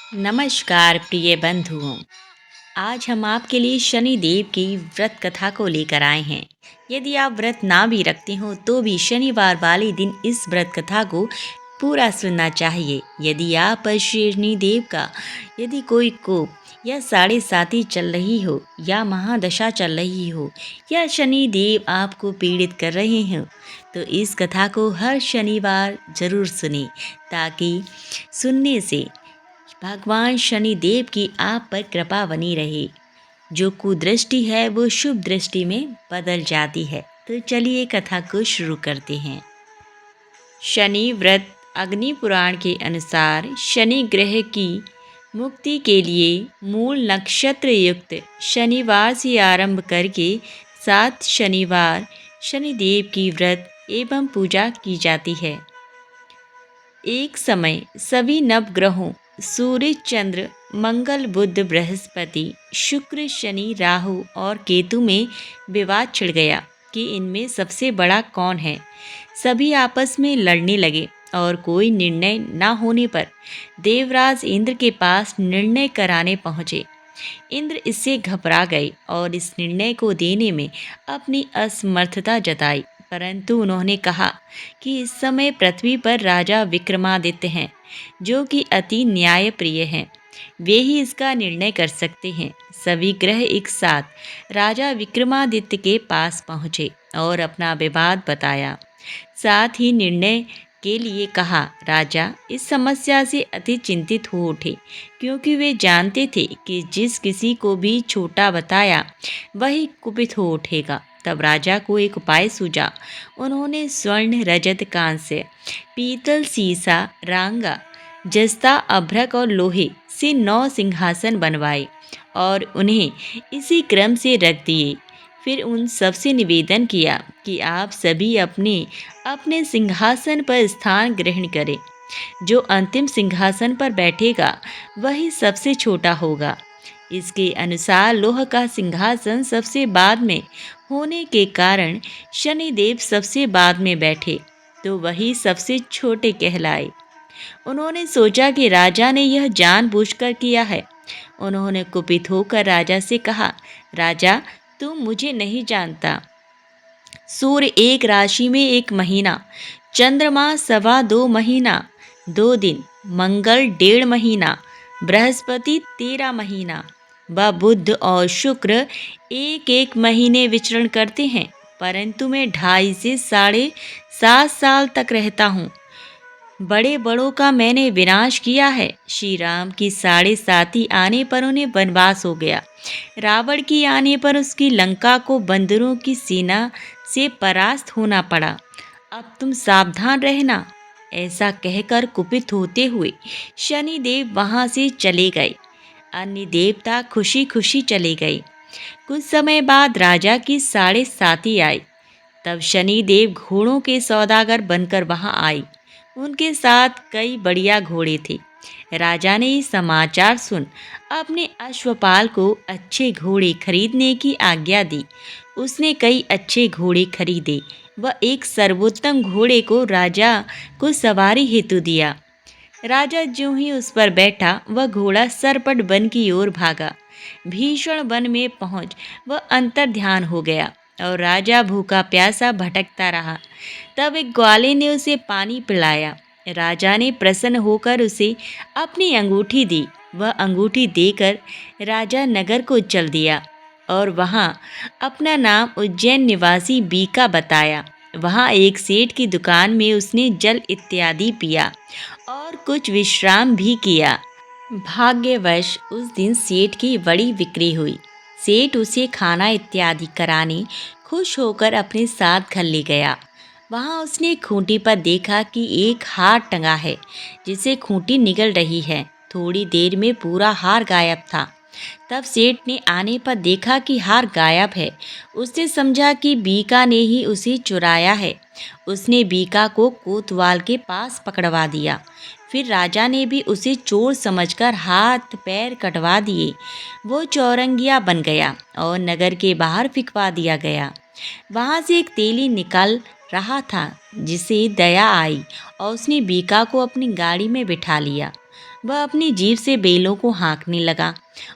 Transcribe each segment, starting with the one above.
नमस्कार प्रिय बंधुओं। आज हम आपके लिए शनि देव की व्रत कथा को लेकर आए हैं। यदि आप व्रत ना भी रखते हो तो भी शनिवार वाले दिन इस व्रत कथा को पूरा सुनना चाहिए। यदि आप पर शनि देव का यदि कोई कोप या साढ़े साती चल रही हो या महादशा चल रही हो या शनि देव आपको पीड़ित कर रहे हो तो इस कथा को हर शनिवार जरूर सुने, ताकि सुनने से भगवान शनि देव की आप पर कृपा बनी रहे। जो कुदृष्टि है वो शुभ दृष्टि में बदल जाती है। तो चलिए कथा को शुरू करते हैं। शनि व्रत अग्नि पुराण के अनुसार शनि ग्रह की मुक्ति के लिए मूल नक्षत्र युक्त शनिवार से आरंभ करके 7 शनिवार शनिदेव की व्रत एवं पूजा की जाती है। एक समय सभी नवग्रहों सूर्य, चंद्र, मंगल, बुध, बृहस्पति, शुक्र, शनि, राहु और केतु में विवाद छिड़ गया कि इनमें सबसे बड़ा कौन है। सभी आपस में लड़ने लगे और कोई निर्णय न होने पर देवराज इंद्र के पास निर्णय कराने पहुँचे। इंद्र इससे घबरा गए और इस निर्णय को देने में अपनी असमर्थता जताई, परंतु उन्होंने कहा कि इस समय पृथ्वी पर राजा विक्रमादित्य हैं, जो कि अति न्यायप्रिय हैं। वे ही इसका निर्णय कर सकते हैं। सभी ग्रह एक साथ राजा विक्रमादित्य के पास पहुँचे और अपना विवाद बताया। साथ ही निर्णय के लिए कहा। राजा इस समस्या से अति चिंतित हो उठे, क्योंकि वे जानते थे कि जिस किसी को भी छोटा बताया वही कुपित हो उठेगा। तब राजा को एक उपाय सूझा। उन्होंने स्वर्ण, रजत, कांस्य, पीतल, सीसा, रांगा, जस्ता, अभ्रक और लोहे से 9 सिंहासन बनवाए और उन्हें इसी क्रम से रख दिए। फिर उन सबसे निवेदन किया कि आप सभी अपने अपने सिंहासन पर स्थान ग्रहण करें। जो अंतिम सिंहासन पर बैठेगा वही सबसे छोटा होगा। इसके अनुसार लोह का सिंहासन सबसे बाद में होने के कारण शनिदेव सबसे बाद में बैठे तो वही सबसे छोटे कहलाए। उन्होंने सोचा कि राजा ने यह जानबूझकर किया है। उन्होंने कुपित होकर राजा से कहा, राजा तुम मुझे नहीं जानता। सूर्य एक राशि में 1 महीना, चंद्रमा 2.25 महीना 2 दिन, मंगल 1.5 महीना, बृहस्पति 13 महीना व बुध और शुक्र 1-1 महीने विचरण करते हैं, परंतु मैं 2.5 से 7.5 साल तक रहता हूँ। बड़े बड़ों का मैंने विनाश किया है। श्री राम की 7.5 आने पर उन्हें वनवास हो गया। रावण की आने पर उसकी लंका को बंदरों की सेना से परास्त होना पड़ा। अब तुम सावधान रहना। ऐसा कहकर कुपित होते हुए शनिदेव वहां से चले गए। अन्य देवता खुशी खुशी चले गए। कुछ समय बाद राजा की 7.5 आई। तब शनिदेव घोड़ों के सौदागर बनकर वहां आए। उनके साथ कई बढ़िया घोड़े थे। राजा ने ये समाचार सुन अपने अश्वपाल को अच्छे घोड़े खरीदने की आज्ञा दी। उसने कई अच्छे घोड़े खरीदे व एक सर्वोत्तम घोड़े को राजा को सवारी हेतु दिया। राजा ज्यों ही उस पर बैठा वह घोड़ा सरपट वन की ओर भागा। भीषण वन में पहुंच वह अंतर ध्यान हो गया और राजा भूखा प्यासा भटकता रहा। तब एक ग्वाले ने उसे पानी पिलाया। राजा ने प्रसन्न होकर उसे अपनी अंगूठी दी। वह अंगूठी देकर राजा नगर को चल दिया और वहाँ अपना नाम उज्जैन निवासी बीका बताया। वहाँ एक सेठ की दुकान में उसने जल इत्यादि पिया और कुछ विश्राम भी किया। भाग्यवश उस दिन सेठ की बड़ी बिक्री हुई। सेठ उसे खाना इत्यादि कराने खुश होकर अपने साथ घर ले गया। वहाँ उसने खूंटी पर देखा कि एक हार टंगा है, जिसे खूंटी निगल रही है। थोड़ी देर में पूरा हार गायब था। तब सेठ ने आने पर देखा कि हार गायब है। उसने समझा कि बीका ने ही उसे चुराया है। उसने बीका को कोतवाल के पास पकड़वा दिया। फिर राजा ने भी उसे चोर समझकर हाथ पैर कटवा दिए। वो चौरंगिया बन गया और नगर के बाहर फिकवा दिया गया। वहाँ से एक तेली निकल रहा था, जिसे दया आई और उसने बीका को अपनी गाड़ी में बिठा लिया। वह अपनी जीभ से बेलों को हाँकने लगा।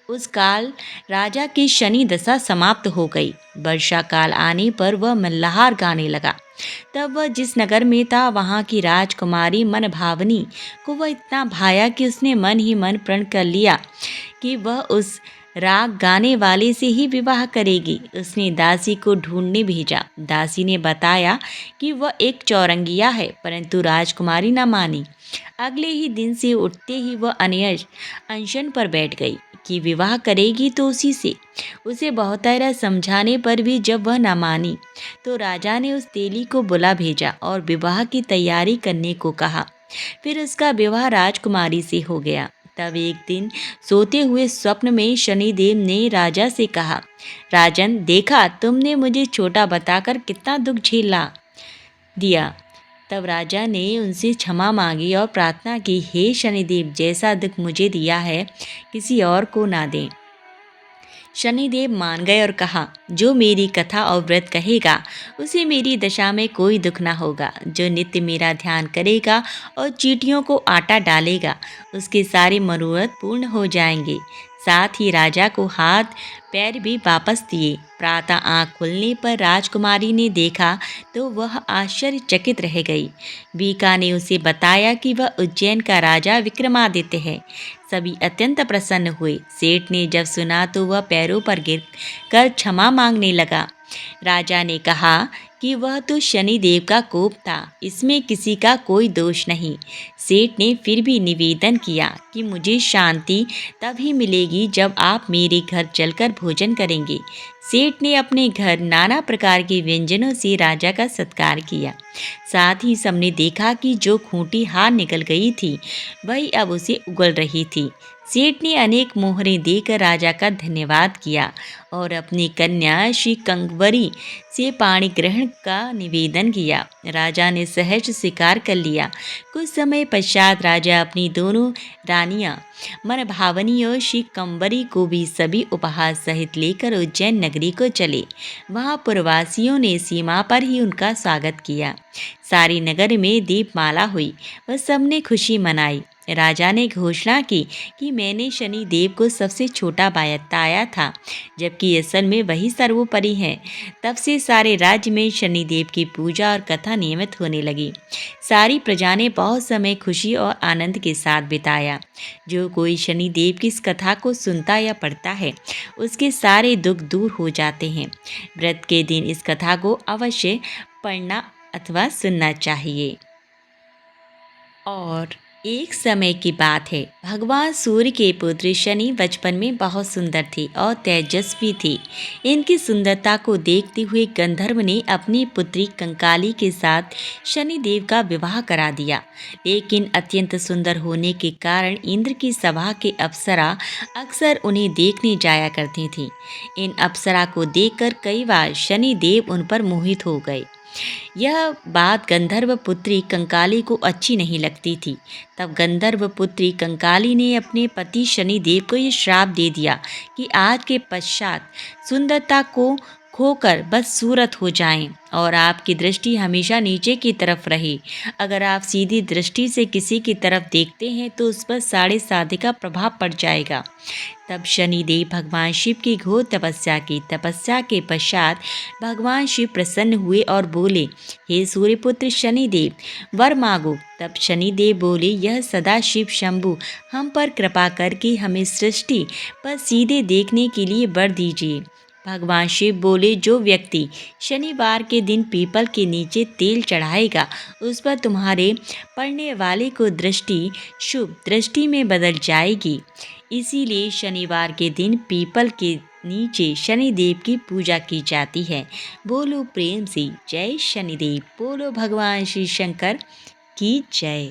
उस काल राजा की शनि दशा समाप्त हो गई। वर्षा काल आने पर वह मल्लाहार गाने लगा। तब वह जिस नगर में था वहाँ की राजकुमारी मनभावनी को वह इतना भाया कि उसने मन ही मन प्रण कर लिया कि वह उस राग गाने वाले से ही विवाह करेगी। उसने दासी को ढूंढने भेजा। दासी ने बताया कि वह एक चौरंगिया है, परंतु राजकुमारी न मानी। अगले ही दिन से उठते ही वह अनशन पर बैठ गई कि विवाह करेगी तो उसी से। उसे बहुतायरा समझाने पर भी जब वह न मानी तो राजा ने उस तेली को बुला भेजा और विवाह की तैयारी करने को कहा। फिर उसका विवाह राजकुमारी से हो गया। तब एक दिन सोते हुए स्वप्न में शनिदेव ने राजा से कहा, राजन, देखा तुमने मुझे छोटा बताकर कितना दुख झेला दिया। तब राजा ने उनसे क्षमा मांगी और प्रार्थना की, हे शनिदेव, जैसा दुख मुझे दिया है किसी और को ना दें। शनिदेव मान गए और कहा, जो मेरी कथा और व्रत कहेगा उसे मेरी दशा में कोई दुख ना होगा। जो नित्य मेरा ध्यान करेगा और चींटियों को आटा डालेगा उसके सारे मनोरथ पूर्ण हो जाएंगे। साथ ही राजा को हाथ पैर भी वापस दिए। प्रातः आँख खुलने पर राजकुमारी ने देखा तो वह आश्चर्यचकित रह गई। बीका ने उसे बताया कि वह उज्जैन का राजा विक्रमादित्य है। सभी अत्यंत प्रसन्न हुए। सेठ ने जब सुना तो वह पैरों पर गिर कर क्षमा मांगने लगा। राजा ने कहा कि वह तो शनिदेव का कोप था, इसमें किसी का कोई दोष नहीं। सेठ ने फिर भी निवेदन किया कि मुझे शांति तभी मिलेगी जब आप मेरे घर चलकर भोजन करेंगे। सेठ ने अपने घर नाना प्रकार के व्यंजनों से राजा का सत्कार किया। साथ ही सबने देखा कि जो खूंटी हार निकल गई थी वही अब उसे उगल रही थी। सेठ ने अनेक मोहरें देकर राजा का धन्यवाद किया और अपनी कन्या श्री कंगवरी से पाणी ग्रहण का निवेदन किया। राजा ने सहज स्वीकार कर लिया। कुछ समय पश्चात राजा अपनी दोनों रानियां मनभावनी और श्री कंवरी को भी सभी उपहार सहित लेकर उज्जैन नगरी को चले। वहां पुरवासियों ने सीमा पर ही उनका स्वागत किया। सारी नगर में दीपमाला हुई और सबने खुशी मनाई। राजा ने घोषणा की कि मैंने शनि देव को सबसे छोटा बताया था, जबकि असल में वही सर्वोपरि है। तब से सारे राज्य में शनिदेव की पूजा और कथा नियमित होने लगी। सारी प्रजा ने बहुत समय खुशी और आनंद के साथ बिताया। जो कोई शनिदेव की इस कथा को सुनता या पढ़ता है उसके सारे दुख दूर हो जाते हैं। व्रत के दिन इस कथा को अवश्य पढ़ना अथवा सुनना चाहिए। और एक समय की बात है, भगवान सूर्य के पुत्र शनि बचपन में बहुत सुंदर थे और तेजस्वी थे। इनकी सुंदरता को देखते हुए गंधर्व ने अपनी पुत्री कंकाली के साथ शनिदेव का विवाह करा दिया। लेकिन अत्यंत सुंदर होने के कारण इंद्र की सभा के अप्सरा अक्सर उन्हें देखने जाया करती थीं। इन अप्सरा को देखकर कई बार शनिदेव उन पर मोहित हो गए। यह बात गंधर्व पुत्री कंकाली को अच्छी नहीं लगती थी। तब गंधर्व पुत्री कंकाली ने अपने पति शनिदेव को यह श्राप दे दिया कि आज के पश्चात सुंदरता को खोकर बस सूरत हो जाएं और आपकी दृष्टि हमेशा नीचे की तरफ रहे। अगर आप सीधी दृष्टि से किसी की तरफ देखते हैं तो उस पर साढ़े साधे का प्रभाव पड़ जाएगा। तब शनिदेव भगवान शिव की घोर तपस्या की। तपस्या के पश्चात भगवान शिव प्रसन्न हुए और बोले, हे सूर्यपुत्र शनिदेव, वर मांगो। तब शनिदेव बोले, यह सदा शिव शंभु हम पर कृपा करके हमें सृष्टि पर सीधे देखने के लिए वर दीजिए। भगवान शिव बोले, जो व्यक्ति शनिवार के दिन पीपल के नीचे तेल चढ़ाएगा उस पर तुम्हारे पढ़ने वाले को दृष्टि शुभ दृष्टि में बदल जाएगी। इसीलिए शनिवार के दिन पीपल के नीचे शनिदेव की पूजा की जाती है। बोलो प्रेम से जय शनिदेव। बोलो भगवान श्री शंकर की जय।